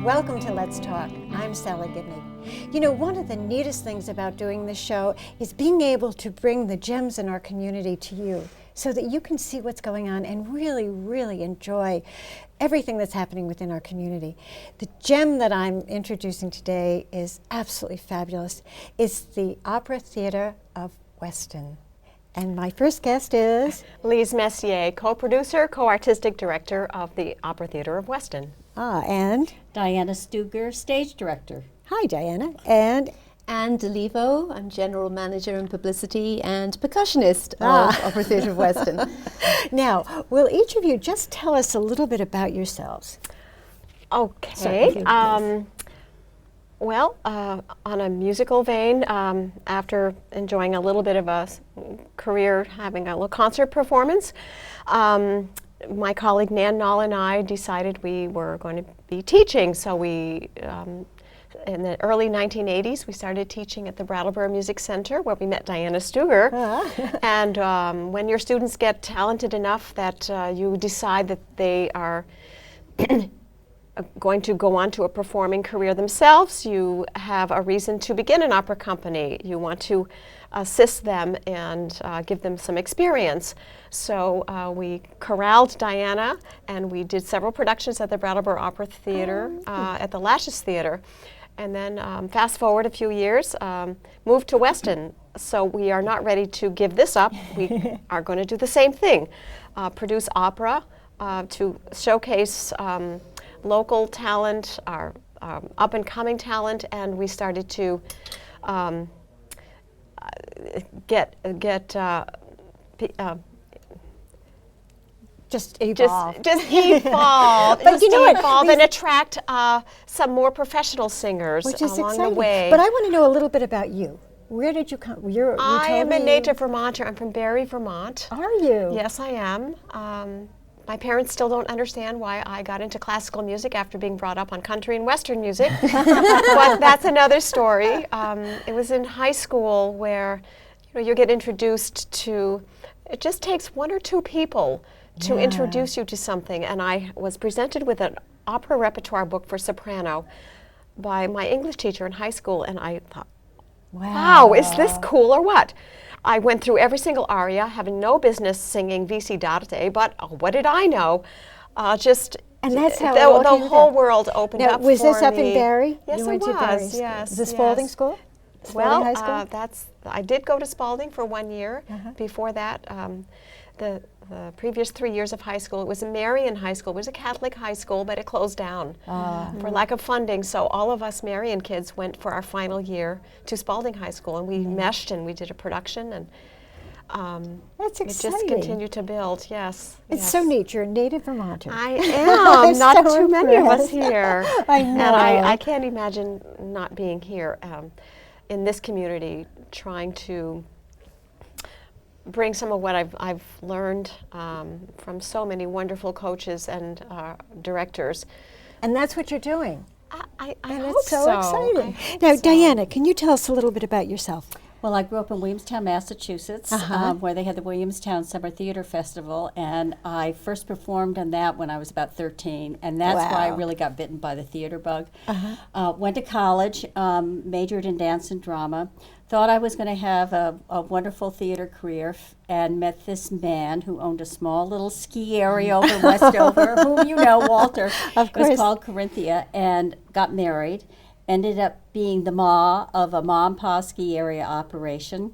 Welcome to Let's Talk. I'm Salley Gibney. You know, one of the neatest things about doing this show is being able to bring the gems in our community to you so that you can see what's going on and really enjoy everything that's happening within our community. The gem that I'm introducing today is absolutely fabulous. It's the Opera Theater of Weston. And my first guest is Lise Messier, co-producer, co-artistic director of the Opera Theater of Weston. And Diana Stugger, stage director. Hi, Diana. And Anne D'Olivo. I'm general manager in publicity and percussionist of Opera Theater of Weston. Now, will each of you just tell us a little bit about yourselves? Okay. Well, on a musical vein, after enjoying a little bit of a career having a little concert performance, my colleague Nan Nall and I decided we were going to be teaching. So we, in the early 1980s, we started teaching at the Brattleboro Music Center where we met Diana Stugger. And when your students get talented enough that you decide that they are going to go on to a performing career themselves, you have a reason to begin an opera company. You want to assist them and give them some experience. So we corralled Diana and we did several productions at the Brattleboro Opera Theater, at the Lashes Theater. And then fast forward a few years, moved to Weston. So we are not ready to give this up. We are going to do the same thing, produce opera to showcase local talent, our up-and-coming talent, and we started to just evolve. Just evolve. But you know what? Evolve and attract some more professional singers Which is along exciting. the way. But I want to know a little bit about you. Where did you come? I am a native Vermonter. I'm from Barrie, Vermont. Are you? Yes, I am. My parents still don't understand why I got into classical music after being brought up on country and western music, but that's another story. It was in high school where you get introduced to, it just takes one or two people to introduce you to something, and I was presented with an opera repertoire book for soprano by my English teacher in high school, and I thought, wow, is this cool or what? I went through every single aria, having no business singing Visi d'arte, but what did I know? And that's how the whole world opened up for me. Was this up in Barrie? Yes, you it went was. To Barrie. Yes. Is this Spalding School? Spalding High School? I did go to Spalding for 1 year. Before that, the previous 3 years of high school, it was a Marian high school. It was a Catholic high school, but it closed down for lack of funding. So all of us Marian kids went for our final year to Spalding High School, and we meshed and we did a production, and that's exciting. It just continued to build. Yes, it's so neat. You're a native Vermonter. I am. Not so too many of us here. I know. And I can't imagine not being here in this community, trying to bring some of what I've learned from so many wonderful coaches and directors. And that's what you're doing. I and hope it's so exciting. Now, Diana, can you tell us a little bit about yourself? Well, I grew up in Williamstown, Massachusetts, where they had the Williamstown Summer Theater Festival, and I first performed on that when I was about 13, and that's why I really got bitten by the theater bug. Went to college, majored in dance and drama, thought I was going to have a wonderful theater career, and met this man who owned a small little ski area over in Westover, whom you know, Walter. Of course. It was called Corinthia, and got married. Ended up being the ma of a Ma and Pa ski area operation.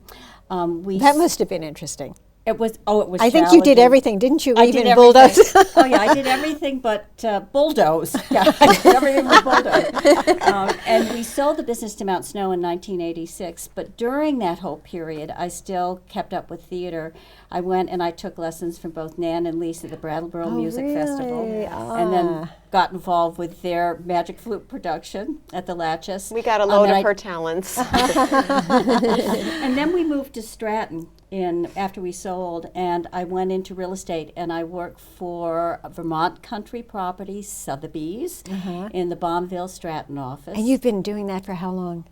That must have been interesting. It was I think you did challenging. everything, didn't you? I Even did bulldoze. everything. Oh yeah, I did everything but bulldoze. Yeah, I did everything but bulldoze. And we sold the business to Mount Snow in 1986. But during that whole period, I still kept up with theater. I went and I took lessons from both Nan and Lise at the Brattleboro Music Festival, and then got involved with their Magic Flute production at the Latches. We got a load of her talents. And then we moved to Stratton after we sold, and I went into real estate, and I worked for Vermont Country Properties, Sotheby's, in the Bombville Stratton office. And you've been doing that for how long?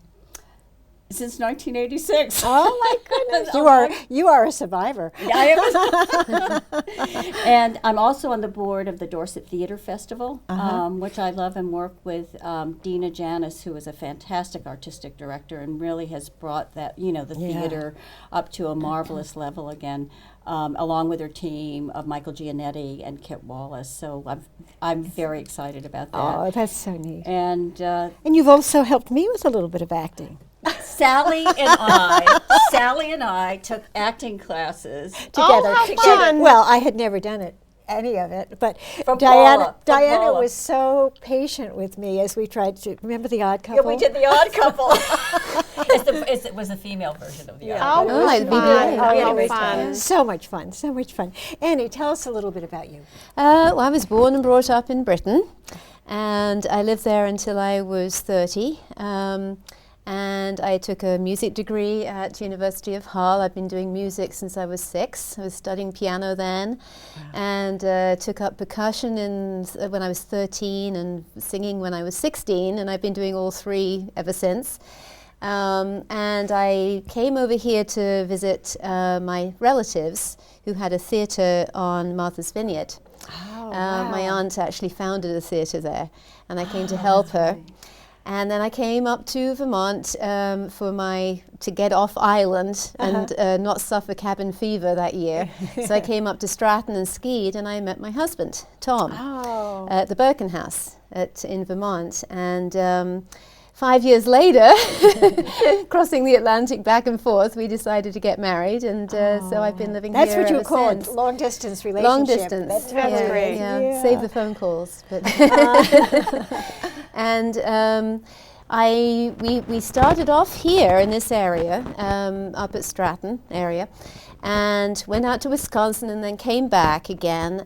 Since 1986. Oh my goodness! You are a survivor. Yeah, I am. And I'm also on the board of the Dorset Theater Festival, which I love and work with Dina Janis, who is a fantastic artistic director and really has brought that, the theater up to a marvelous level again, along with her team of Michael Giannetti and Kit Wallace. So I'm very excited about that. Oh, that's so neat. And you've also helped me with a little bit of acting. Sally and I took acting classes together. how fun. Well, I had never done any of it, but From Diana Paula. was so patient with me as we tried to remember The Odd Couple. Yeah, we did The Odd Couple. It was the female version of The Odd Couple. Oh, it'd be fun. great. How Anyway, fun. So much fun, so much fun. Annie, tell us a little bit about you. Well, I was born and brought up in Britain, and I lived there until I was 30. And I took a music degree at University of Hull. I've been doing music since I was 6. I was studying piano then, and took up percussion when I was 13 and singing when I was 16, and I've been doing all 3 ever since. And I came over here to visit my relatives who had a theatre on Martha's Vineyard. My aunt actually founded a theatre there, and I came to help her. And then I came up to Vermont to get off island and not suffer cabin fever that year. So I came up to Stratton and skied, and I met my husband, Tom, at the Birken House in Vermont. And 5 years later, crossing the Atlantic back and forth, we decided to get married, and so I've been living That's here what you ever call since. a long-distance relationship. Long distance. That's That's great. Yeah. Save the phone calls. But and we started off here in this area, up at Stratton area, and went out to Wisconsin and then came back again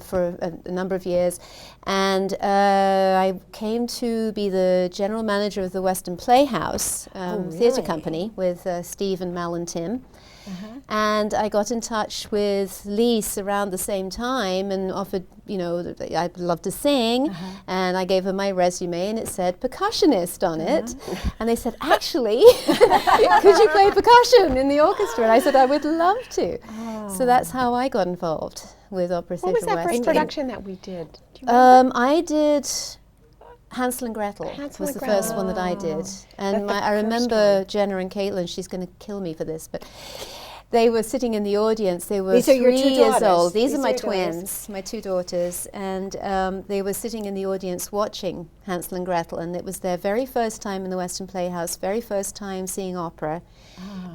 for a number of years. And I came to be the general manager of the Weston Playhouse theatre company with Steve and Mal and Tim. And I got in touch with Lise around the same time and offered, that I'd love to sing. And I gave her my resume and it said percussionist on it. And they said, actually, could you play percussion in the orchestra? And I said, I would love to. So that's how I got involved with Opera Theatre What was that West. first production that we did? Do you remember? I did Hansel and Gretel. Hansel was and the first one that I did. And I remember Jenna and Caitlin, she's going to kill me for this, but they were sitting in the audience. They were These are your 2 3 years daughters. old. These are my your daughters. twins, my 2 daughters. And they were sitting in the audience watching Hansel and Gretel. And it was their very first time in the Weston Playhouse, very first time seeing opera.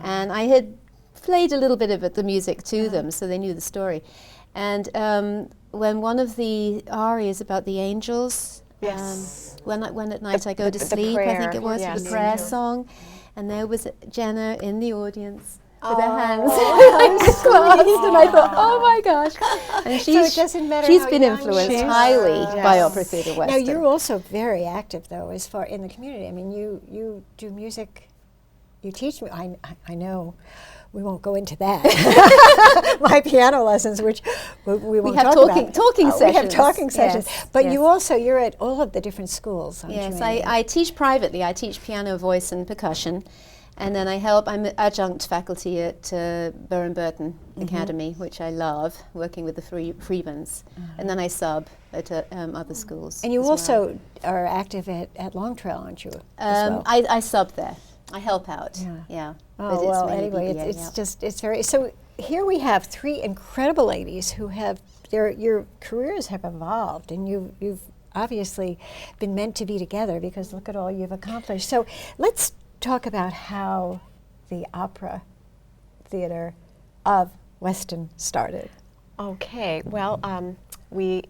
And I had played a little bit of the music to them, so they knew the story. And when one of the arias about the angels, when at night I go to sleep, I think it was, the prayer song, and there was Jenna in the audience with her hands clasped, and I thought, oh my gosh. And it doesn't matter she's how been young influenced she is. highly by Opera Theatre Weston. Now, you're also very active, though, as far in the community. I mean, you do music, you teach me. I know. We won't go into that. My piano lessons, which we won't have talk about. talking We have sessions. talking sessions. Yes, But yes. you're at all of the different schools, aren't Yes, you, Annie? I teach privately. I teach piano, voice, and percussion. And then I'm adjunct faculty at Burren Burton Academy, which I love, working with the Freemans. And then I sub at other schools. And you as also are active at Long Trail, aren't you? as well. well? I sub there. I help out. Yeah. But Oh, it's well, mainly anyway, BBA, it's very, so here we have 3 incredible ladies who have, your careers have evolved, and you've obviously been meant to be together because look at all you've accomplished. So let's talk about how the Opera Theatre of Weston started? Okay, well, we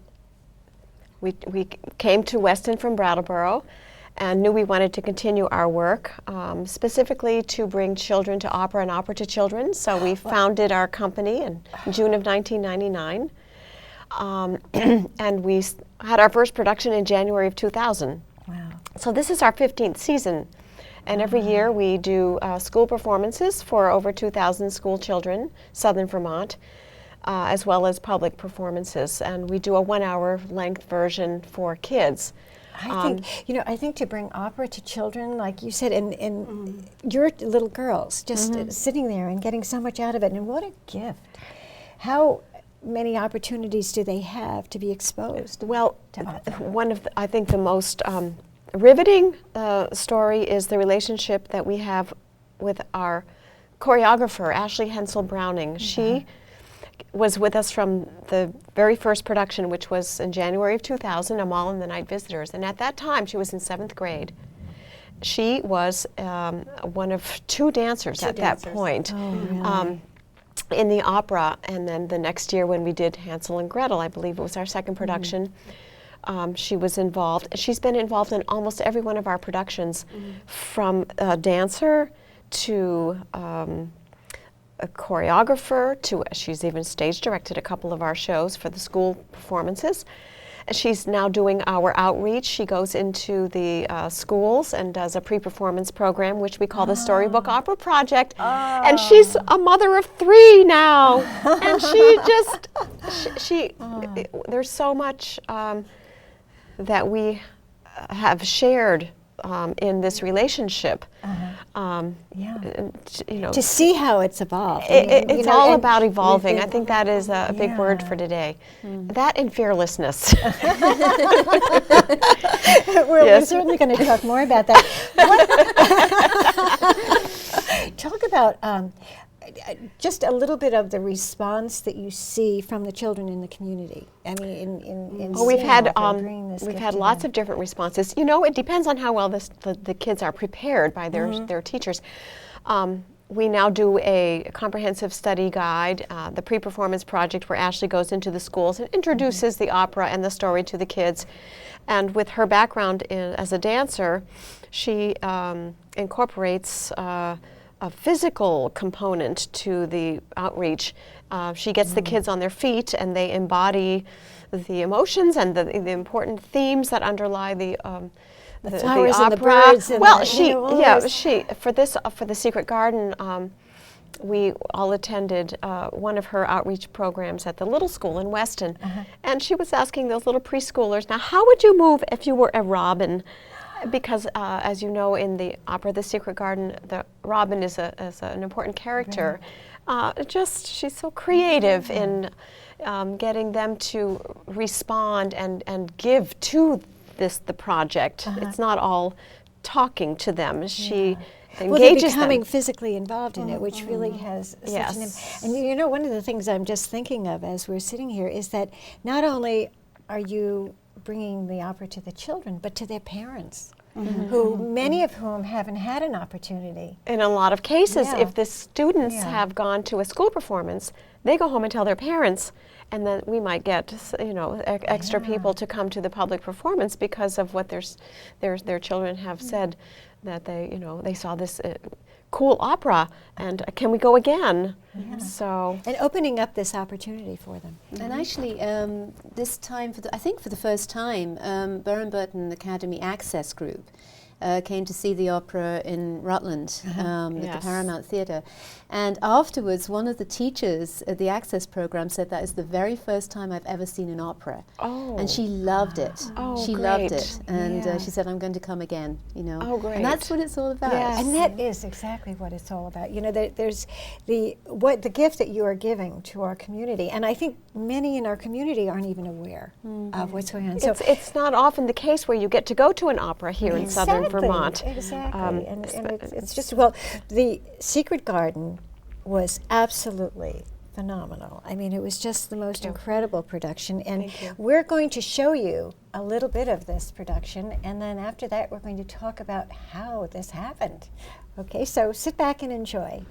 came to Weston from Brattleboro and knew we wanted to continue our work, specifically to bring children to opera and opera to children. So we founded our company in June of 1999. And we had our first production in January of 2000. Wow. So this is our 15th season. And every year we do school performances for over 2,000 school children, Southern Vermont, as well as public performances. And we do a 1-hour length version for kids. I think to bring opera to children, like you said, and your little girls just sitting there and getting so much out of it, and what a gift. How many opportunities do they have to be exposed? Well, to opera? one of I think the most riveting story is the relationship that we have with our choreographer, Ashley Hensel Browning. She was with us from the very first production, which was in January of 2000, Amal and the Night Visitors. And at that time, she was in 7th grade. She was one of 2 dancers at that point in the opera. And then the next year when we did Hansel and Gretel, I believe it was our second production, she was involved. She's been involved in almost every one of our productions, from a dancer to a choreographer to, she's even stage directed a couple of our shows for the school performances. She's now doing our outreach. She goes into the schools and does a pre-performance program, which we call the Storybook Opera Project. And she's a mother of 3 now. And she just, there's so much that we have shared in this relationship. To see how it's evolved. It's all about evolving. I think that is a big word for today. That and fearlessness. We're certainly going to talk more about that. Talk about just a little bit of the response that you see from the children in the community. I mean, we've had lots of different responses. It depends on how well the kids are prepared by their teachers. We now do a comprehensive study guide, the pre-performance project, where Ashley goes into the schools and introduces the opera and the story to the kids. And with her background as a dancer, she incorporates a physical component to the outreach. She gets the kids on their feet, and they embody the emotions and the important themes that underlie the flowers opera. And the birds. And for the Secret Garden, we all attended one of her outreach programs at the little school in Weston, and she was asking those little preschoolers, now how would you move if you were a robin? Because as you know, in the opera The Secret Garden, the robin is an important character. She's so creative in getting them to respond and give to the project. It's not all talking to them. She engages they're becoming them. Physically involved in it, which really has such an impact. And one of the things I'm just thinking of as we're sitting here is that not only are you bringing the opera to the children, but to their parents, who many of whom haven't had an opportunity. In a lot of cases, if the students have gone to a school performance, they go home and tell their parents, and then we might get extra people to come to the public performance because of what their children have said, that they saw this cool opera, and can we go again? So, and opening up this opportunity for them. And actually, this time, I think for the first time, Burren Burton Academy Access Group came to see the opera in Rutland at the Paramount Theatre. And afterwards, one of the teachers at the Access program said that is the very first time I've ever seen an opera. Oh. And she loved it. She loved it. And she said, I'm going to come again, Oh, great. And that's what it's all about. Yes. And that is exactly what it's all about. There's the gift that you are giving to our community. And I think many in our community aren't even aware of what's going on. So it's not often the case where you get to go to an opera here in Southern Vermont. Exactly. And it's just, the Secret Garden was absolutely phenomenal. I mean, it was just the most incredible production. And we're going to show you a little bit of this production, and then after that we're going to talk about how this happened. Okay, so sit back and enjoy.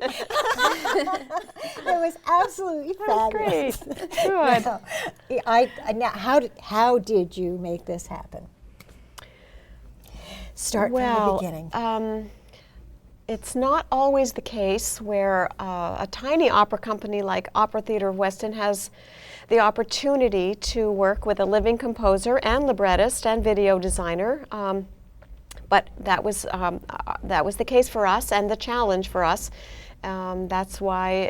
It was absolutely fabulous. Great. Good. Now, how did you make this happen? Start from the beginning. It's not always the case where a tiny opera company like Opera Theatre of Weston has the opportunity to work with a living composer and librettist and video designer. But that was the case for us and the challenge for us. That's why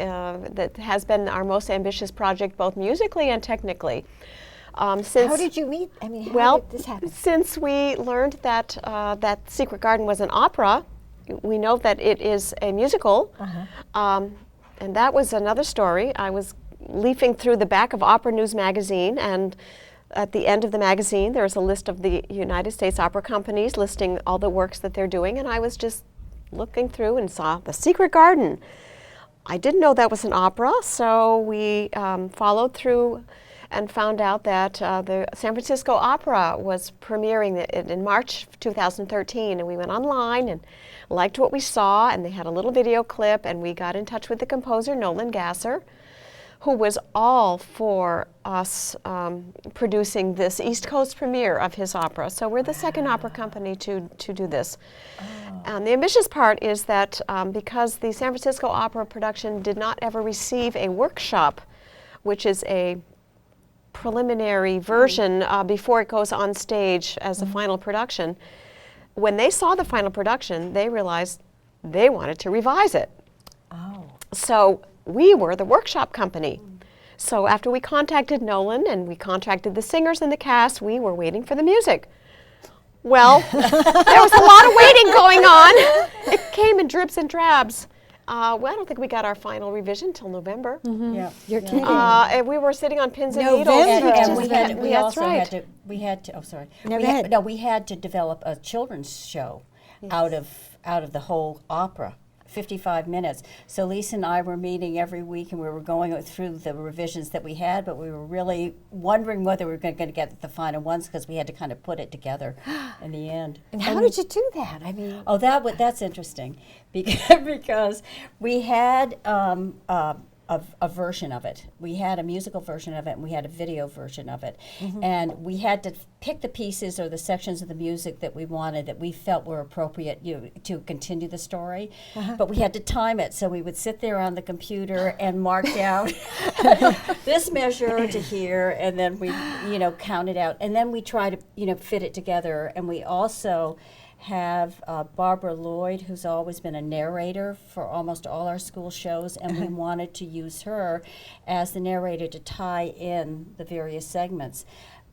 that has been our most ambitious project, both musically and technically. How did you meet? I mean, how did this happen? Since we learned that that Secret Garden was an opera, we know that it is a musical, and that was another story. I was leafing through the back of Opera News magazine, and at the end of the magazine there's a list of the United States opera companies listing all the works that they're doing, and I was just looking through and saw The Secret Garden. I didn't know that was an opera, so we followed through and found out that the San Francisco Opera was premiering it in March 2013, and we went online and liked what we saw, and they had a little video clip, and we got in touch with the composer, Nolan Gasser, who was all for us producing this East Coast premiere of his opera. So we're the second opera company to do this. And the ambitious part is that because the San Francisco Opera production did not ever receive a workshop, which is a preliminary version before it goes on stage as a final production, when they saw the final production, they realized they wanted to revise it. So we were the workshop company. So after we contacted Nolan and we contracted the singers and the cast, we were waiting for the music. Well, there was a lot of waiting going on. It came in drips and drabs. Well, I don't think we got our final revision till November. Yeah. You're kidding. And we were sitting on pins and November. needles. And we That's also right. had to. Oh, sorry. No, go ahead. We had to develop a children's show out of the whole opera. 55 minutes. So Lisa and I were meeting every week, and we were going through the revisions that we had, but we were really wondering whether we were going to get the final ones, because we had to kind of put it together in the end. And how did you do that? I mean, that's interesting, because we had a version of it. We had a musical version of it, and we had a video version of it. And we had to pick the pieces or the sections of the music that we wanted, that we felt were appropriate to continue the story. But we had to time it, so we would sit there on the computer and mark down this measure to here, and then we count it out. And then we try to fit it together. And we also have Barbara Lloyd, who's always been a narrator for almost all our school shows, and we wanted to use her as the narrator to tie in the various segments.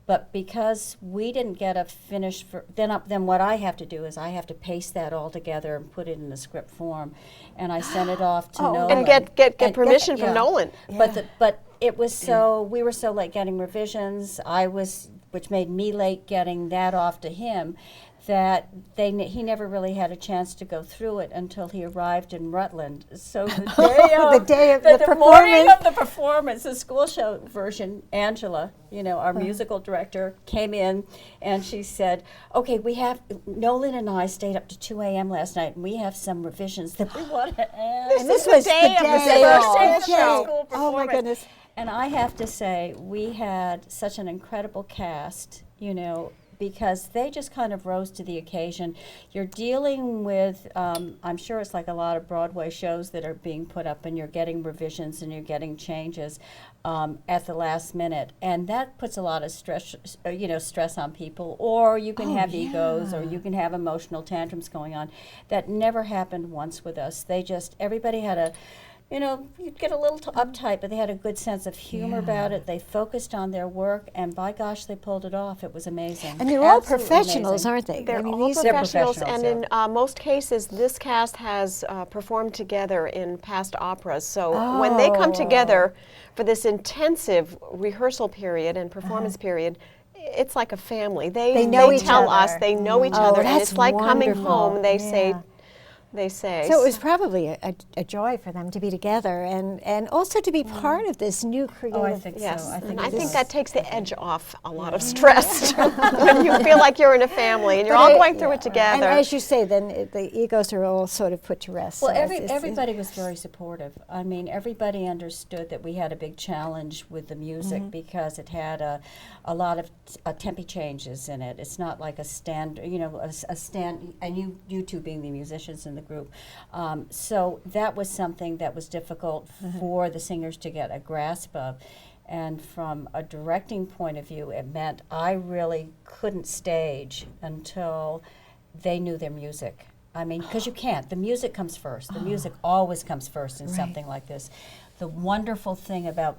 But because we didn't get a finished, then what I have to do is I have to paste that all together and put it in a script form, and I send it off to Nolan. And get permission from Nolan. But it was we were so late getting revisions. Which made me late getting that off to him, that he never really had a chance to go through it until he arrived in Rutland. So the day of the morning of the performance, the school show version, Angela, our musical director, came in, and she said, "Okay, Nolan and I stayed up to 2 a.m. last night, and we have some revisions that we want to add." And this was the day of the first school performance. Oh my goodness. And I have to say, we had such an incredible cast, because they just kind of rose to the occasion. You're dealing with, I'm sure it's like a lot of Broadway shows that are being put up, and you're getting revisions and you're getting changes at the last minute. And that puts a lot of stress on people. Or you can have egos, or you can have emotional tantrums going on. That never happened once with us. Everybody had a, you'd get a little uptight, but they had a good sense of humor about it. They focused on their work, and by gosh, they pulled it off. It was amazing. And they're all professionals, aren't they? They're all professionals, and in most cases, this cast has performed together in past operas. So when they come together for this intensive rehearsal period and performance period, it's like a family. They know each other. They know each other, and it's like coming home. They say, they say. So it was probably a joy for them to be together and also to be part of this new creative. Oh, I think Yes, so. and I think that takes the edge off a lot of stress when you feel like you're in a family and you're all going through it together. And as you say, then the egos are all sort of put to rest. Well, So everybody was very supportive. I mean, everybody understood that we had a big challenge with the music because it had a lot of tempi changes in it. It's not like a stand, and you two being the musicians in the group. So that was something that was difficult for the singers to get a grasp of. And from a directing point of view, it meant I really couldn't stage until they knew their music. I mean, because you can't. The music comes first. The music always comes first in something like this. The wonderful thing about,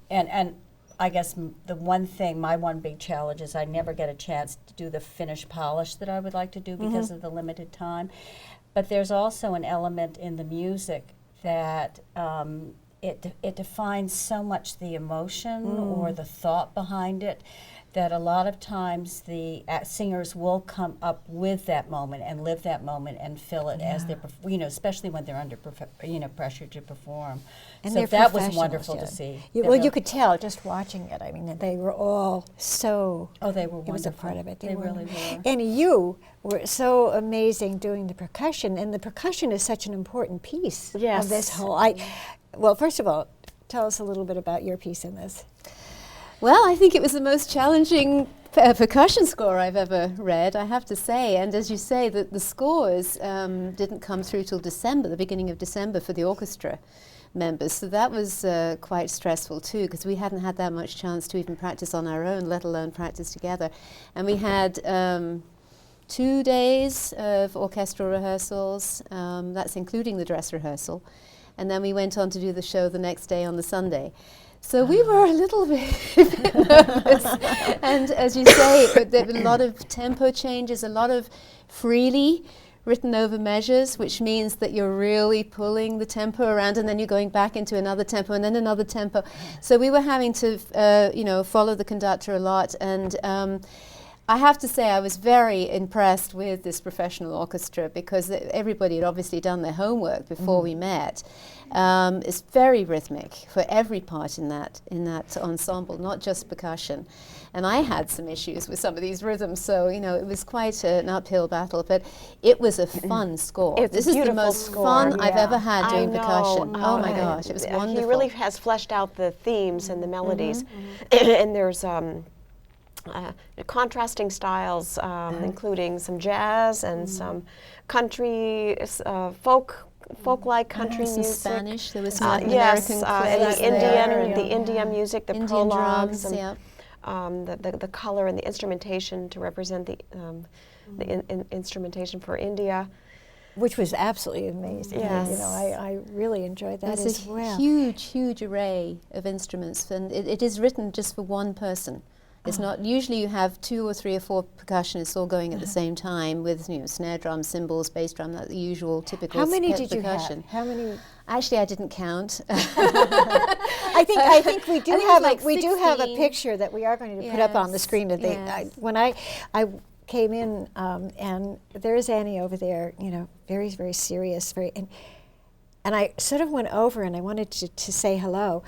and I guess my one big challenge is I never get a chance to do the finished polish that I would like to do because of the limited time. But there's also an element in the music that it defines so much the emotion or the thought behind it that a lot of times the singers will come up with that moment and live that moment and fill it as they're, especially when they're under pressure to perform. And so they're that was professionals, wonderful to see. You could tell just watching it. I mean, they were all so. Oh, they were wonderful. It was a part of it. They really were. And you were so amazing doing the percussion, and the percussion is such an important piece of this whole. Well, first of all, tell us a little bit about your piece in this. Well, I think it was the most challenging percussion score I've ever read, I have to say. And as you say, the scores didn't come through till December, the beginning of December, for the orchestra members. So that was quite stressful too, because we hadn't had that much chance to even practice on our own, let alone practice together. And we had 2 days of orchestral rehearsals, that's including the dress rehearsal. And then we went on to do the show the next day on the Sunday. So we were a little bit nervous. And as you say, there were a lot of tempo changes, a lot of freely written over measures, which means that you're really pulling the tempo around and then you're going back into another tempo and then another tempo. So we were having to, follow the conductor a lot. And I have to say I was very impressed with this professional orchestra because everybody had obviously done their homework before we met. It's very rhythmic for every part in that ensemble, not just percussion. And I had some issues with some of these rhythms, so it was quite an uphill battle. But it was a fun score. This is the most fun I've ever had doing percussion. Oh my gosh, it was wonderful. He really has fleshed out the themes and the melodies, and there's contrasting styles, including some jazz and some country, folk-like country some music. Spanish. There was some Latin yes, American and the Indian music, the Indian prologues, drums, and the color and the instrumentation to represent the instrumentation for India. Which was absolutely amazing. Yes. I really enjoyed that as well. There's a huge array of instruments, and it is written just for one person. It's not, usually you have 2 or 3 or 4 percussionists all going at the same time with, snare drum, cymbals, bass drum, that the usual typical percussion. How many did percussion. You have? How many? Actually, I didn't count. I think we do have have a picture that we are going to put up on the screen. When I came in, and there's Annie over there, very, very serious, and I sort of went over and I wanted to say hello.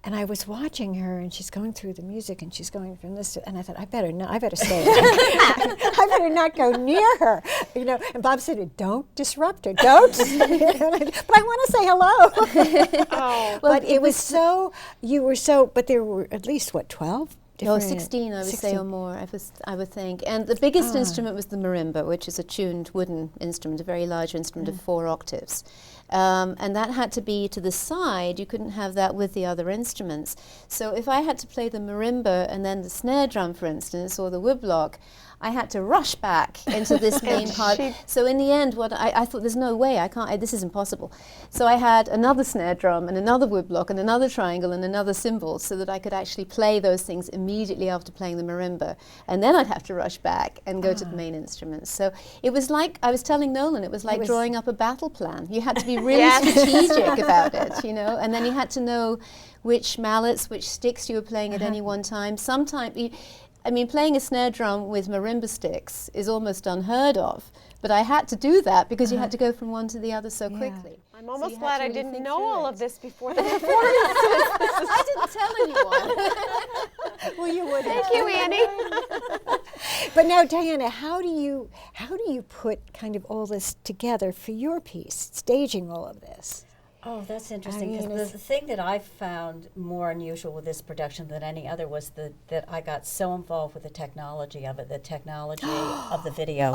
And I was watching her, and she's going through the music, and she's going from this and I thought, I better stay. I better not go near her, And Bob said, "Don't disrupt her, don't." But I want to say hello. Oh, but it was so. You were so. But there were at least 12. No, 16, I would say, or more, I would think. And the biggest instrument was the marimba, which is a tuned wooden instrument, a very large instrument of 4 octaves. And that had to be to the side. You couldn't have that with the other instruments. So if I had to play the marimba and then the snare drum, for instance, or the woodblock, I had to rush back into this main part. So in the end, what I thought, there's no way, this is impossible. So I had another snare drum and another woodblock and another triangle and another cymbal so that I could actually play those things immediately after playing the marimba. And then I'd have to rush back and go to the main instruments. So it was like, I was telling Nolan, it was like drawing up a battle plan. You had to be really strategic about it, and then you had to know which mallets, which sticks you were playing at any one time. Sometimes I mean, playing a snare drum with marimba sticks is almost unheard of, but I had to do that because you had to go from one to the other so quickly. I'm almost you had glad to I really didn't think know through all it. of this before the performance. I didn't tell anyone. Well, you would. Thank you, Annie. But now, Diana, how do you put kind of all this together for your piece, staging all of this? Oh, that's interesting. mean, Because the thing that I found more unusual with this production than any other was that I got so involved with the technology of it, the technology of the video.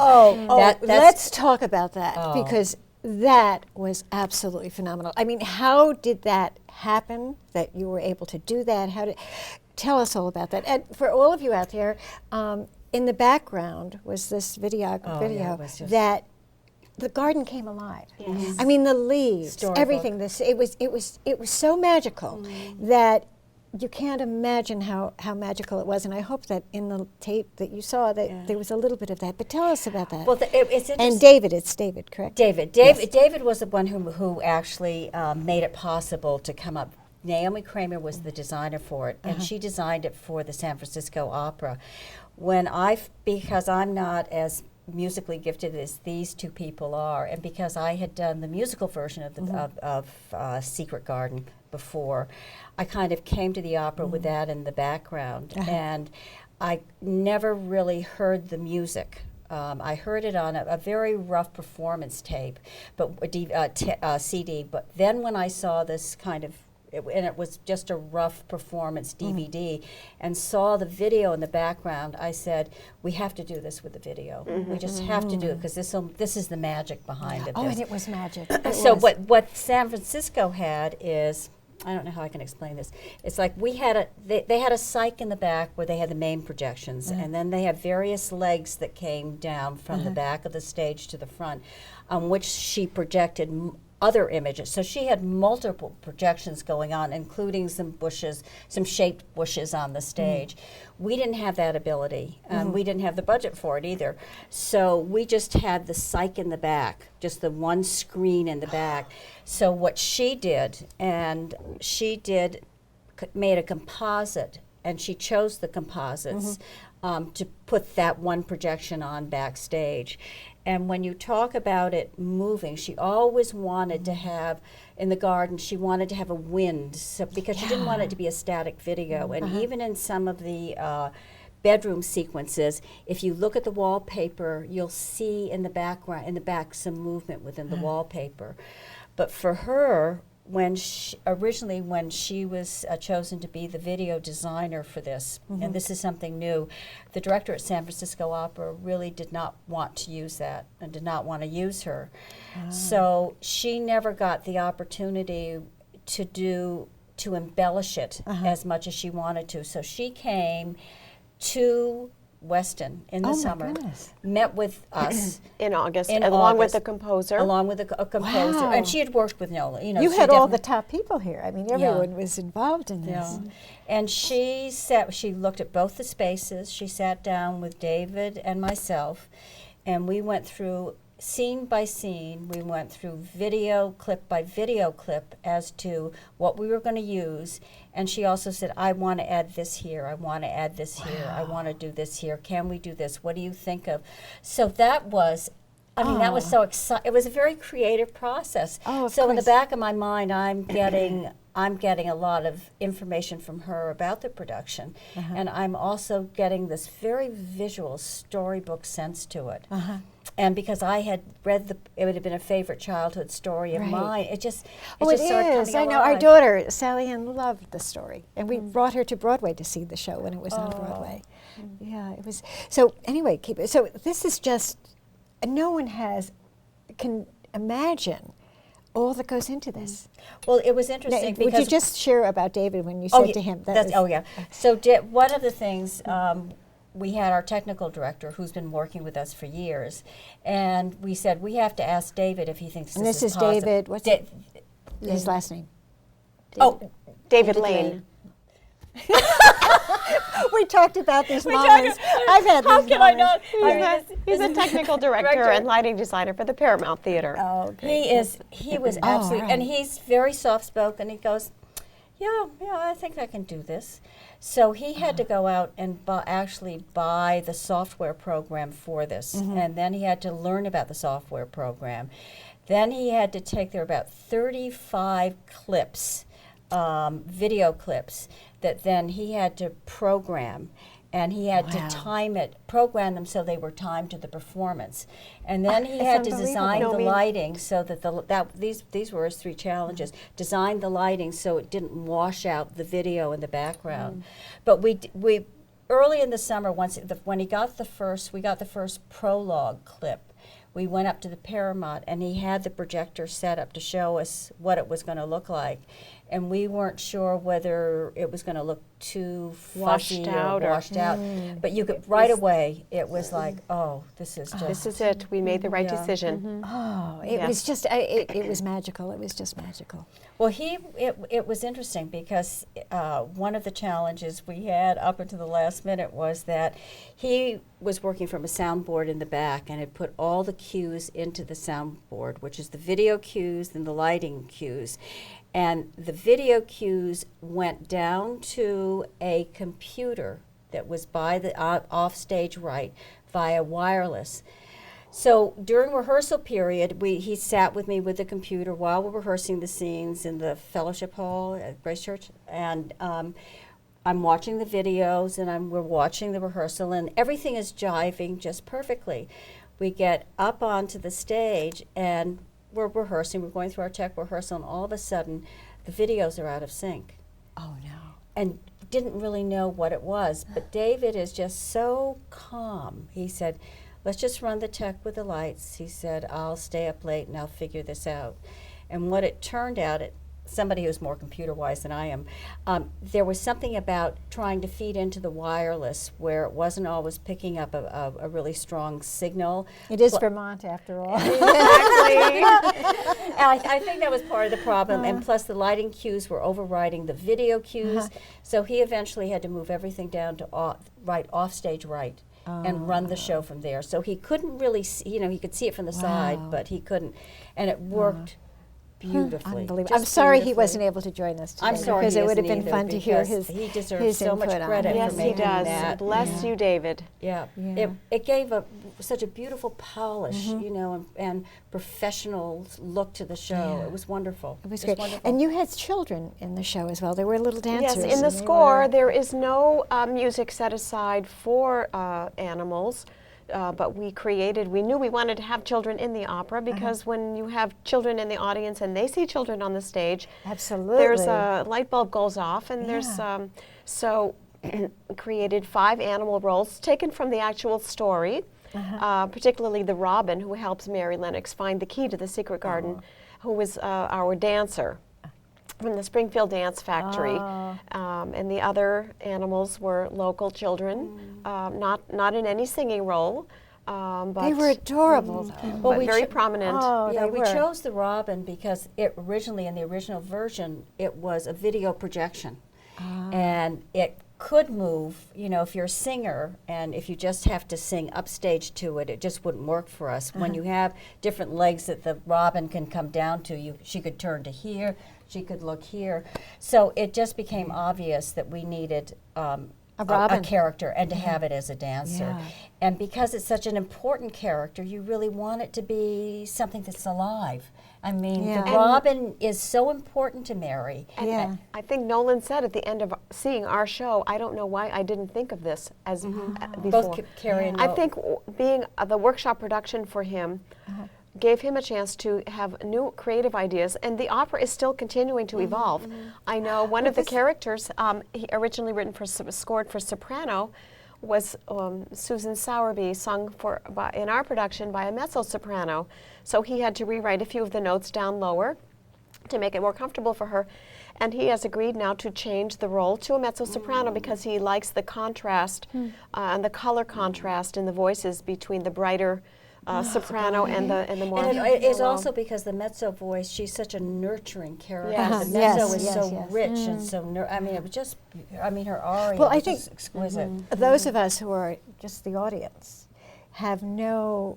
Let's That's talk about that because that was absolutely phenomenal. I mean, how did that happen? That you were able to do that? Tell us all about that. And for all of you out there, in the background was this video it was just that. The garden came alive. Yes. I mean, the leaves, Storybook. everything. It was so magical that you can't imagine how magical it was. And I hope that in the tape that you saw that there was a little bit of that. But tell us about that. Well, it's interesting. And it's David, correct? David was the one who actually made it possible to come up. Naomi Kramer was the designer for it, and she designed it for the San Francisco Opera. Because I'm not as musically gifted as these two people are, and because I had done the musical version of Secret Garden before, I kind of came to the opera with that in the background, and I never really heard the music. I heard it on a very rough performance tape, but CD. But then when I saw this kind of and it was just a rough performance DVD, and saw the video in the background, I said, we have to do this with the video. We just have to do it, because this is the magic behind it. Oh, and it was magic. So what San Francisco had is, I don't know how I can explain this. It's like they had a cyc in the back where they had the main projections, and then they had various legs that came down from the back of the stage to the front, on which she projected other images. So she had multiple projections going on, including some bushes, some shaped bushes on the stage. We didn't have that ability. We didn't have the budget for it either. So we just had the cyc in the back, just the one screen in the back. So what she did, made a composite, and she chose the composites to put that one projection on backstage. And when you talk about it moving, she always wanted to have, in the garden, she wanted to have a wind, because she didn't want it to be a static video. And even in some of the bedroom sequences, if you look at the wallpaper, you'll see in the back some movement within the wallpaper. But for her, when she was chosen to be the video designer for this, and this is something new, the director at San Francisco Opera really did not want to use that and did not want to use her. So she never got the opportunity to embellish it as much as she wanted to. So she came to Weston in the summer, met with us in August, along with the composer. Wow. And she had worked with Nola. You had all the top people here. I mean, everyone was involved in this. And she looked at both the spaces. She sat down with David and myself, and we went through scene by scene. We went through video clip by video clip as to what we were going to use. And she also said, I want to add this here. I want to add this here. I want to do this here. Can we do this? What do you think of? So that was, that was so exciting. It was a very creative process. So in the back of my mind, I'm getting a lot of information from her about the production. And I'm also getting this very visual storybook sense to it. And because I had read it would have been a favorite childhood story of mine. It just started coming I know. alive. Our daughter, Sally Ann, loved the story. And we brought her to Broadway to see the show when it was on Broadway. Yeah, it was. So anyway, so this is just, no one can imagine all that goes into this. Well, it was interesting because... Would you just share about David when you said to him? So one of the things... we had our technical director who's been working with us for years, and we said we have to ask David if he thinks this is possible. David, what's his last name? David Lane. We talked about these moments. I've had these moments. I not? He's a technical director and lighting designer for the Paramount Theater. He was absolutely, and he's very soft-spoken. He goes, yeah, I think I can do this. So he had to go out and actually buy the software program for this. And then he had to learn about the software program. Then he had to take, there were about 35 clips, video clips, that then he had to program. And he had to time it, program them so they were timed to the performance. And then he had to design the lighting so that these were his 3 challenges. Design the lighting so it didn't wash out the video in the background. But we early in the summer, when we got the first prologue clip, we went up to the Paramount and he had the projector set up to show us what it was going to look like. And we weren't sure whether it was going to look too fuzzy or washed out. But you could, right away, it was like, oh, this is just... This is it. We made the right decision. Oh, it was just, it was magical. It was just magical. Well, it was interesting because one of the challenges we had up until the last minute was that he was working from a soundboard in the back and had put all the cues into the soundboard, which is the video cues and the lighting cues. And the video cues went down to a computer that was by the offstage right via wireless. So during rehearsal period, he sat with me with the computer while we're rehearsing the scenes in the fellowship hall at Grace Church, and I'm watching the videos and we're watching the rehearsal, and everything is jiving just perfectly. We get up onto the stage and we're rehearsing, we're going through our tech rehearsal, and all of a sudden the videos are out of sync. Oh no. And didn't really know what it was, but David is just so calm. He said, let's just run the tech with the lights. He said, I'll stay up late and I'll figure this out. And what it turned out, somebody who's more computer-wise than I am, there was something about trying to feed into the wireless where it wasn't always picking up a really strong signal. It is Vermont, after all. Exactly. And I think that was part of the problem. And plus the lighting cues were overriding the video cues. So he eventually had to move everything down to offstage right. And run the show from there. So he couldn't really see, he could see it from the side, but he couldn't. And it worked beautifully. Unbelievable. I'm sorry he wasn't able to join us today. I'm sorry because it would have been fun to hear he deserves so much credit Yes, for he making does. that. Bless you, David. Yeah. It gave such a beautiful polish, and professional look to the show. It was wonderful. It was great. Wonderful. And you had children in the show as well. There were little dancers. Yes, in the score, there is no music set aside for animals. But we knew we wanted to have children in the opera because when you have children in the audience and they see children on the stage, absolutely, there's a light bulb goes off, and there's so created 5 animal roles taken from the actual story, particularly the robin who helps Mary Lennox find the key to the secret garden, who was our dancer from the Springfield Dance Factory, and the other animals were local children, not in any singing role, but they were adorable, though. But very prominent. We chose the robin because it originally, in the original version, it was a video projection, and it could move, if you're a singer and if you just have to sing upstage to it, it just wouldn't work for us. When you have different legs that the robin can come down to, she could turn to here, she could look here. So it just became obvious that we needed a character and to have it as a dancer. And because it's such an important character, you really want it to be something that's alive. I mean, the robin is so important to Mary. And I think Nolan said at the end of seeing our show, I don't know why I didn't think of this as before. Both Carrie and I think being the workshop production for him gave him a chance to have new creative ideas, and the opera is still continuing to evolve. I know one of the characters, he originally scored for soprano, was Susan Sowerby, sung in our production by a mezzo-soprano. So he had to rewrite a few of the notes down lower to make it more comfortable for her. And he has agreed now to change the role to a mezzo-soprano because he likes the contrast and the color contrast in the voices between the brighter soprano and the more. And it is also because the mezzo voice, she's such a nurturing character. The mezzo is so rich and so it was just, her aria was just exquisite. Those of us who are just the audience have no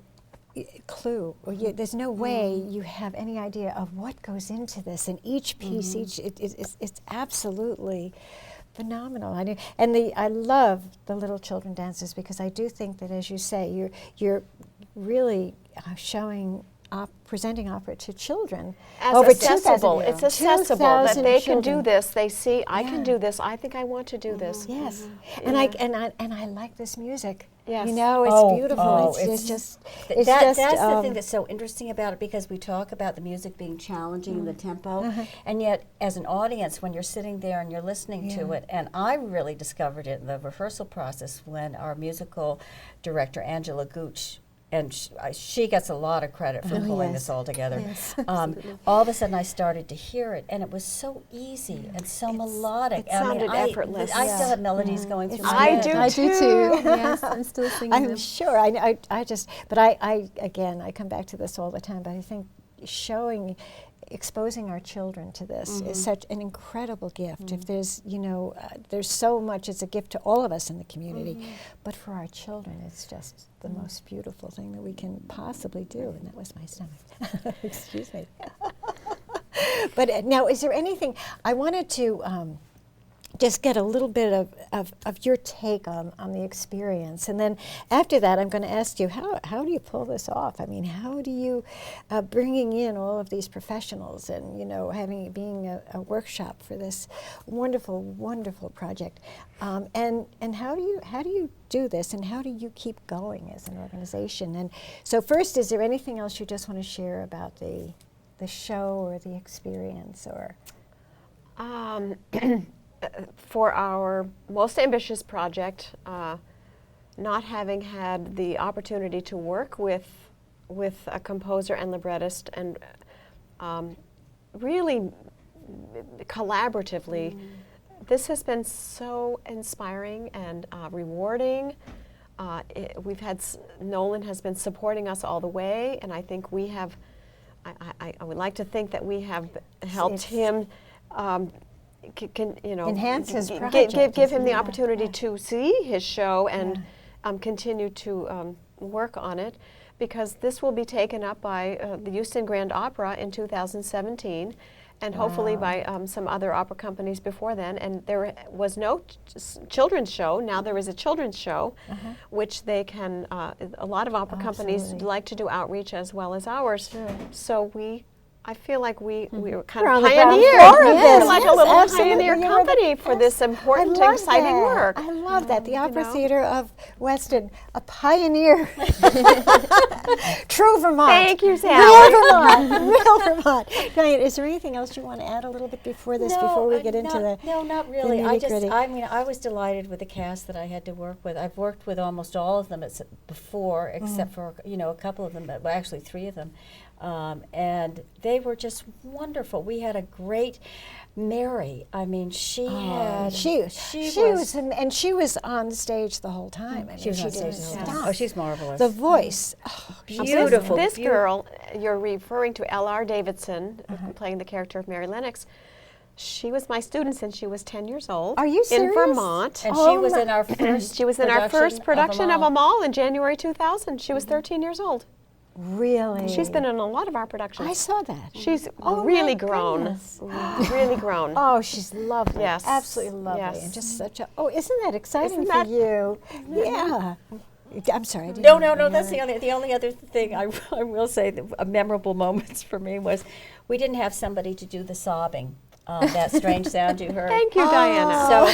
clue. Or there's no way you have any idea of what goes into this. And each piece, it's absolutely phenomenal. I love the little children dances, because I do think that, as you say, you're really presenting opera to children. As over accessible. 2,000 It's accessible that 2,000 they children. can do this. They see, I can do this. I think I want to do this. Yes, and I like this music. Yes. You know, it's beautiful. oh, It's just That's the thing that's so interesting about it, because we talk about the music being challenging and the tempo, and yet as an audience, when you're sitting there and you're listening to it, and I really discovered it in the rehearsal process when our musical director, Angela Gooch, and she gets a lot of credit for pulling this all together. Yes, all of a sudden I started to hear it, and it was so easy and so melodic. It sounded effortless. I still have melodies going through my I head. do I do too. too. Yes, I'm still singing I'm them. sure. I come back to this all the time. But I think exposing our children to this is such an incredible gift. If there's, there's so much. It's a gift to all of us in the community, but for our children, it's just the most beautiful thing that we can possibly do. And that was my stomach. Excuse me. But now, is there anything I wanted to? Just get a little bit of your take on the experience. And then after that, I'm going to ask you, how do you pull this off? I mean, how do you, bringing in all of these professionals and, having it being a workshop for this wonderful, wonderful project. And how do you do this, and how do you keep going as an organization? And so first, is there anything else you just want to share about the show or the experience, or? For our most ambitious project, not having had the opportunity to work with a composer and librettist and really collaboratively, this has been so inspiring and rewarding. We've had Nolan has been supporting us all the way, and I think we have. I would like to think that we have helped him. Enhance his project. Give him the opportunity to see his show and continue to work on it, because this will be taken up by the Houston Grand Opera in 2017, and hopefully by some other opera companies before then. And there was no children's show. Now there is a children's show, which they can, a lot of opera companies like to do outreach as well as ours. Sure. So I feel like we were kind We're of on the ground pioneers. floor of this. We're like a Yes, little absolutely. pioneer You were company for this important, exciting work. I love that. The Opera Theater of Weston, a pioneer. True Vermont. Thank you, Real Sally. Vermont. Real Vermont. Diane, is there anything else you want to add a little bit before this, before we get into the No, not really. nitty-gritty? I was delighted with the cast that I had to work with. I've worked with almost all of them before, except for, a couple of them, well, actually 3 of them. And they were just wonderful. We had a great Mary. I mean, she was on stage the whole time. I mean, She was on didn't stage the whole stop. time. Oh, she's marvelous. The voice, Beautiful. This girl, you're referring to L.R. Davidson, playing the character of Mary Lennox. She was my student since she was 10 years old. Are you serious? In Vermont. And she was in our first She was in our first production of Amal in January 2000. She was 13 years old. Really? She's been in a lot of our productions. I saw that. She's Oh, really my grown. goodness. Really grown. Oh, she's lovely. Yes. Absolutely lovely. Yes. And just such a, isn't that exciting Isn't for that- you? Yeah. I'm sorry. I didn't No. mean That's to- the only other thing I will say. A memorable moments for me was we didn't have somebody to do the sobbing. That strange sound you heard. Thank you, Diana. So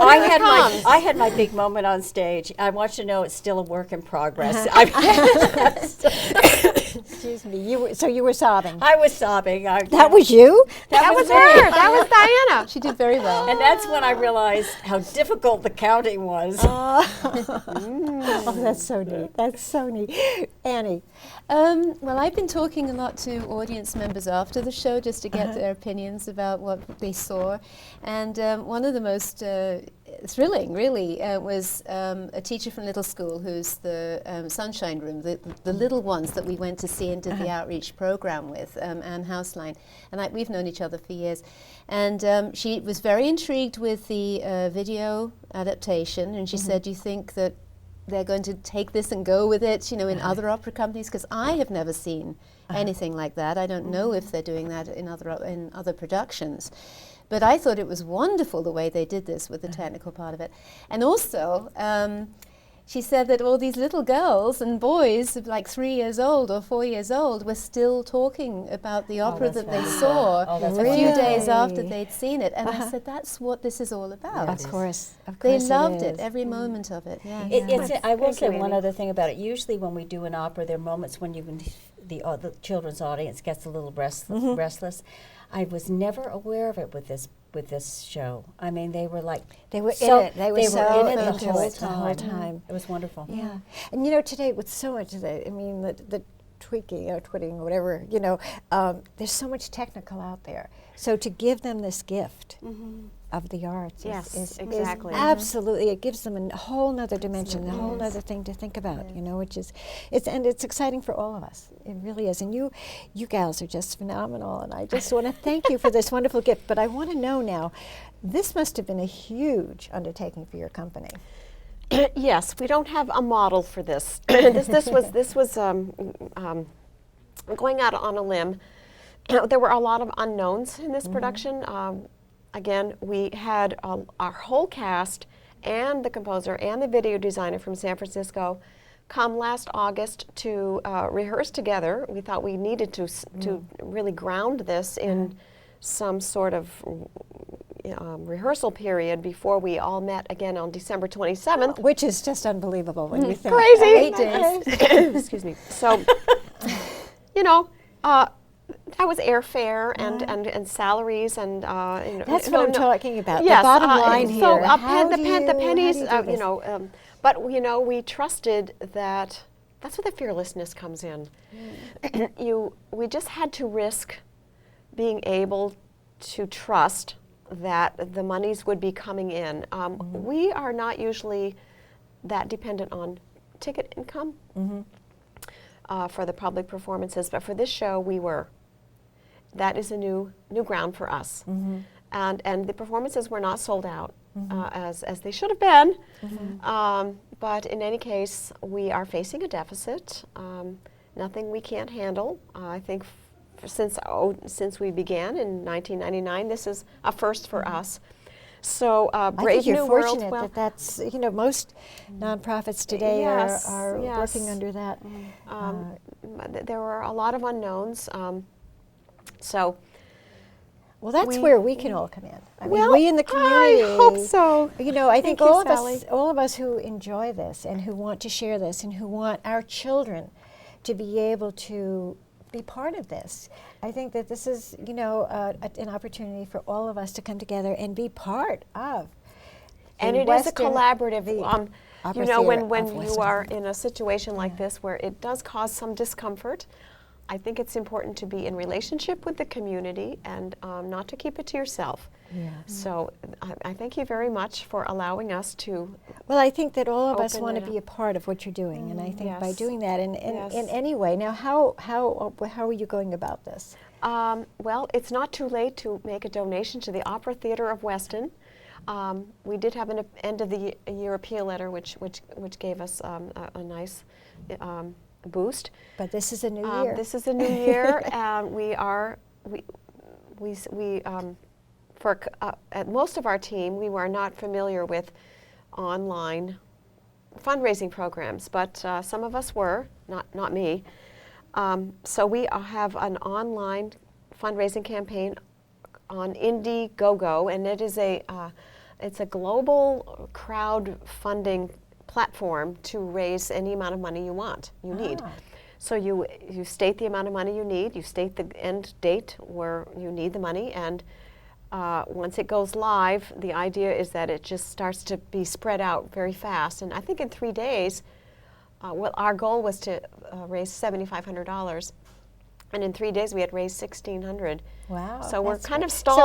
I had my big moment on stage. I want you to know it's still a work in progress. Excuse me. You were sobbing. I was sobbing. That was you? That was her. That was Diana. She did very well. And that's when I realized how difficult the counting was. Oh, that's so neat. That's so neat. Annie. Well, I've been talking a lot to audience members after the show just to get their opinions about what they saw. And one of the most thrilling, really, was a teacher from Little School who's the Sunshine Room, the little ones that we went to see and did the outreach program with, Anne Houseline. And we've known each other for years. And she was very intrigued with the video adaptation, and she said, "Do you think that they're going to take this and go with it, in other opera companies, because I have never seen anything like that. I don't know if they're doing that in other productions. But I thought it was wonderful the way they did this with the technical part of it. And also, she said that all these little girls and boys, like 3 years old or 4 years old, were still talking about the opera that they saw a few days after they'd seen it. And I said, that's what this is all about. Of course They loved it, every moment of it. Yeah. I will say one other thing about it. Usually when we do an opera, there are moments when the children's audience gets a little restless. I was never aware of it with this show. I mean, they were like in it. They were in it the whole time. It was wonderful. Yeah, and today with so much of the tweaking or twitting or whatever, there's so much technical out there. So to give them this gift of the arts is exactly. Absolutely, it gives them a whole nother dimension, a whole nother thing to think about, which is, it's exciting for all of us. It really is. And you gals are just phenomenal, and I just want to thank you for this wonderful gift. But I want to know now, this must have been a huge undertaking for your company. Yes, we don't have a model for this. This was going out on a limb. There were a lot of unknowns in this production. Again, we had our whole cast and the composer and the video designer from San Francisco come last August to rehearse together. We thought we needed to really ground this in some sort of rehearsal period before we all met again on December 27th. Which is just unbelievable when you think. Crazy! 8 days. Excuse me. So, that was airfare and salaries and That's what I'm talking about. Yes, the bottom line here. So the pennies, but we trusted that. That's where the fearlessness comes in. We just had to risk being able to trust that the monies would be coming in. We are not usually that dependent on ticket income for the public performances, but for this show we were. That is a new ground for us. And the performances were not sold out as they should have been. But in any case, we are facing a deficit. Nothing we can't handle. I think since we began in 1999, this is a first for us. So Brave New World. I think you're fortunate that's most nonprofits today are working under that. There were a lot of unknowns. Well, that's where we can all come in. I mean, we in the community. I hope so. I think all of us who enjoy this and who want to share this and who want our children to be able to be part of this. I think that this is, an opportunity for all of us to come together and be part of. And it is a collaborative. When you are in a situation like this where it does cause some discomfort, I think it's important to be in relationship with the community and not to keep it to yourself. Yeah. So I thank you very much for allowing us to. Well, I think that all of us want to be a part of what you're doing, and I think by doing that in any way. Now, how are you going about this? Well, it's not too late to make a donation to the Opera Theater of Weston. We did have an end of the year appeal letter, which gave us a nice boost. But this is a new year. This is a new year, and at most of our team, we were not familiar with online fundraising programs, but some of us were, not me. So we have an online fundraising campaign on Indiegogo, and it is it's a global crowdfunding platform to raise any amount of money you need. So you state the amount of money you need, you state the end date where you need the money, and once it goes live, the idea is that it just starts to be spread out very fast. And I think in 3 days, our goal was to raise $7,500. And in 3 days, we had raised $1,600. Wow! So we're kind of stalled. So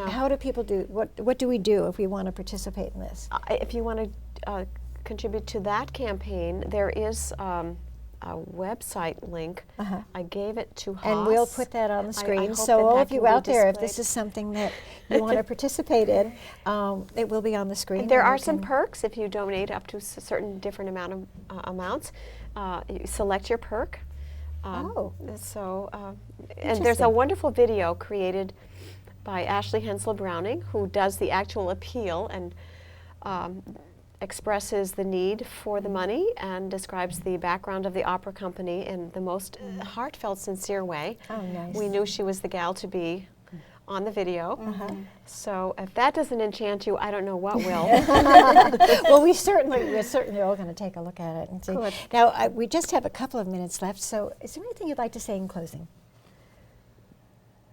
how do people do? What do we do if we want to participate in this? If you want to contribute to that campaign, there is a website link. I gave it to Haas. And we'll put that on the I screen. hope So that all that of you can be out there, if displayed. this is something that you want to participate in, it will be on the screen. There and are you some can- perks if you donate up to certain different amount of amounts. You select your perk. Oh. So, and there's a Interesting. wonderful video created by Ashley Hensel Browning, who does the actual appeal and expresses the need for the money and describes the background of the opera company in the most heartfelt, sincere way. Oh, nice. We knew she was the gal to be on the video. So if that doesn't enchant you, I don't know what will. Well, we're certainly all going to take a look at it and see. Good. Now, we just have a couple of minutes left, so is there anything you'd like to say in closing?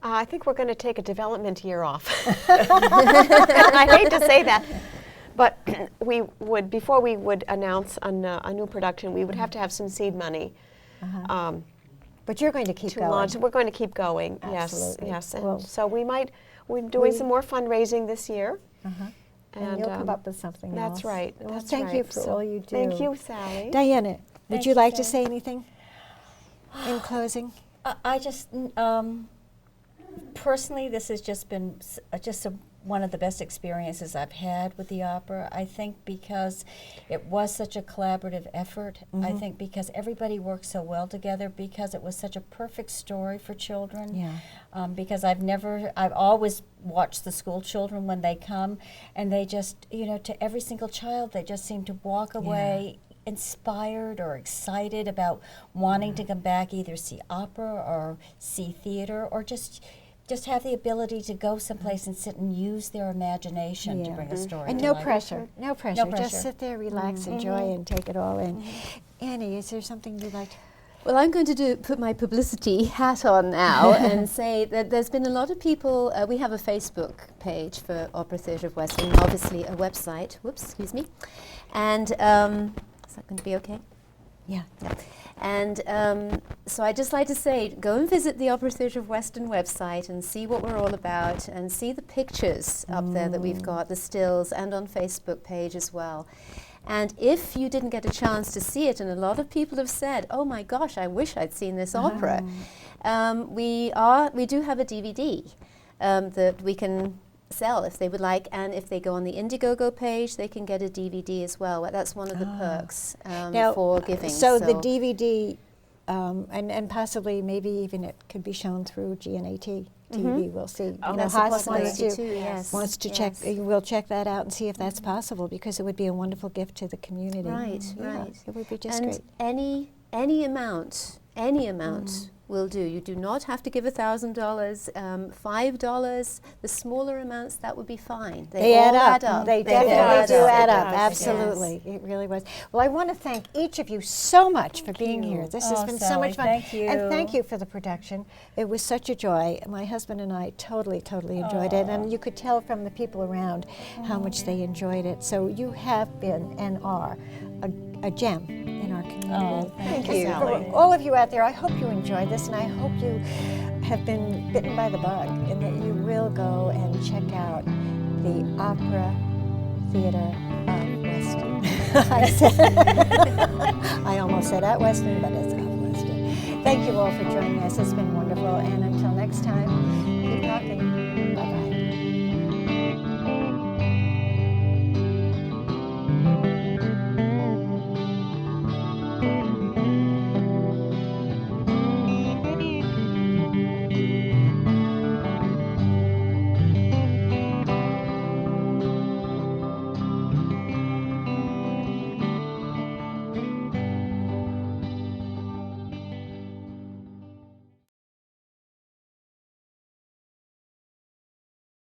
I think we're going to take a development year off. I hate to say that, but we would, before we would announce a new production, we would have to have some seed money But you're going to keep to going. launch. We're going to keep going. Absolutely. Yes. And Well, so we're doing some more fundraising this year. And you'll come up with something else. That's right. Well, That's thank you right. for So all you do. Thank you, Sally. Diana, would Thank you you, like to Sally. say anything in closing? I just personally, this has just been one of the best experiences I've had with the opera. I think because it was such a collaborative effort. I think because everybody worked so well together, because it was such a perfect story for children. Yeah. Because I've always watched the school children when they come, and they just, to every single child, they just seem to walk away inspired or excited about wanting to come back, either see opera or see theater, or just have the ability to go someplace and sit and use their imagination to bring a story And to no life. pressure. No pressure. pressure. Just sit there, relax, enjoy, and take it all in. Annie, is there something you'd like to? Well, I'm going to put my publicity hat on now and say that there's been a lot of people. We have a Facebook page for Opera Theatre of Weston, and obviously a website. Whoops, excuse me. And is that going to be okay? Yeah. And so I'd just like to say, go and visit the Opera Theatre of Weston website and see what we're all about, and see the pictures up there that we've got, the stills, and on Facebook page as well. And if you didn't get a chance to see it, and a lot of people have said, oh my gosh, I wish I'd seen this opera, we do have a DVD that we can sell if they would like, and if they go on the Indiegogo page, they can get a DVD as well. That's one of the perks for giving. So the DVD, and possibly maybe even it could be shown through GNAT TV. We'll see. that's a Haas possibility too, yes. wants to check. We'll check that out and see if that's possible, because it would be a wonderful gift to the community. Right, Yeah, right. It would be just And great. any amount will do. You do not have to give $1,000, $5. The smaller amounts, that would be fine. They all add up. They definitely do add up. It does. Absolutely. It really was. Well, I want to thank each of you so much for being here. This has been so Sally, much fun. thank you. And thank you for the production. It was such a joy. My husband and I totally enjoyed it. And you could tell from the people around how much they enjoyed it. So you have been and are a gem in our community. Thank And you. for all of you out there, I hope you enjoyed this, and I hope you have been bitten by the bug, and that you will go and check out the Opera Theatre of Weston. I almost said at Weston, but it's of Weston. Thank you all for joining us. It's been wonderful, and until next time, keep talking.